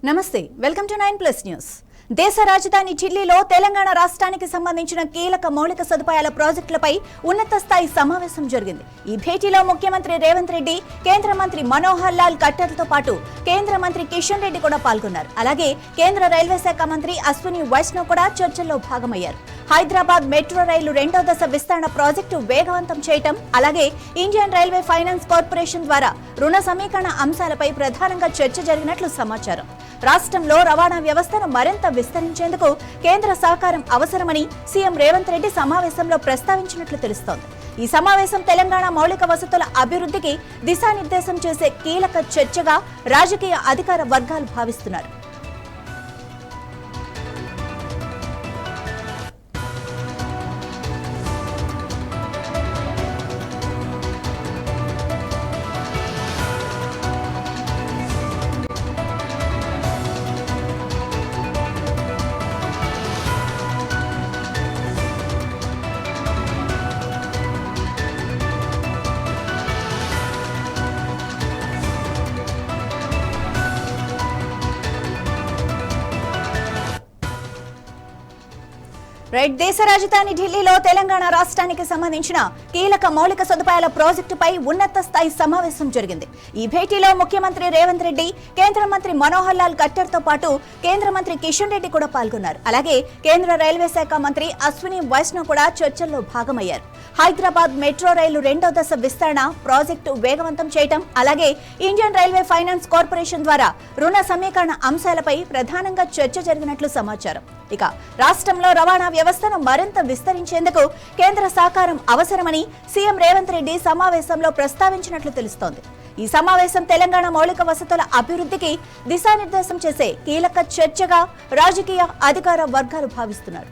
నమస్తే welcome to 9+ news. దేశ రాజధాని ఢిల్లీలో తెలంగాణ రాష్ట్రానికి సంబంధించిన కీలక మౌలిక సదుపాయాల ప్రాజెక్టులపై ఉన్నత స్థాయి సమావేశం జరిగింది। ఈ భేటీలో ముఖ్యమంత్రి రేవంత్ రెడ్డి, కేంద్ర మంత్రి మనోహర్ లాల్ ఖట్టర్తో పాటు కేంద్ర మంత్రి కిషన్ రెడ్డి కూడా పాల్గొన్నారు। అలాగే కేంద్ర రైల్వే శాఖ మంత్రి అశ్విని వైష్ణవ్ కూడా చర్చల్లో భాగమయ్యారు। హైదరాబాద్ మెట్రో రైలు రెండో దశ విస్తరణ ప్రాజెక్టు వేగవంతం చేయటం, అలాగే ఇండియన్ రైల్వే ఫైనాన్స్ కార్పొరేషన్ ద్వారా రుణ సమీకరణ అంశాలపై ప్రధానంగా చర్చ జరిగినట్లు సమాచారం। రాష్ట్రంలో రవాణా వ్యవస్థను మరింత విస్తరించేందుకు కేంద్ర సహకారం అవసరమని సీఎం రేవంత్ రెడ్డి సమావేశంలో ప్రస్తావించినట్లు తెలుస్తోంది। ఈ సమావేశం తెలంగాణ మౌలిక వసతుల అభివృద్ధికి దిశానిర్దేశం చేసే కీలక చర్చగా రాజకీయ అధికార వర్గాలు భావిస్తున్నారు। దేశ రాజధాని ఢిల్లీలో తెలంగాణ రాష్ట్రానికి సంబంధించిన కీలక మౌలిక సదుపాయాల ప్రాజెక్టుపై ఉన్నత స్థాయి సమావేశం జరిగింది। ఈ భేటీలో ముఖ్యమంత్రి రేవంత్ రెడ్డి, కేంద్ర మంత్రి మనోహర్ లాల్ ఖట్టర్తో పాటు కేంద్ర మంత్రి కిషన్ రెడ్డి కూడా పాల్గొన్నారు। అలాగే కేంద్ర రైల్వే శాఖ మంత్రి అశ్విని వైష్ణవ్ కూడా చర్చల్లో భాగమయ్యారు। హైదరాబాద్ మెట్రో రైలు రెండో దశ విస్తరణ ప్రాజెక్టు వేగవంతం చేయటం, అలాగే ఇండియన్ రైల్వే ఫైనాన్స్ కార్పొరేషన్ ద్వారా రుణ సమీకరణ అంశాలపై ప్రధానంగా చర్చ జరిగినట్లు సమాచారం। ఇక రాష్ట్రంలో రవాణా వ్యవస్థను మరింత విస్తరించేందుకు కేంద్ర సహకారం అవసరమని సీఎం రేవంత్ రెడ్డి సమావేశంలో ప్రస్తావించినట్లు తెలుస్తోంది। ఈ సమావేశం తెలంగాణ మౌలిక వసతుల అభివృద్ధికి దిశానిర్దేశం చేసే కీలక చర్చగా రాజకీయ అధికార వర్గాలు భావిస్తున్నారు।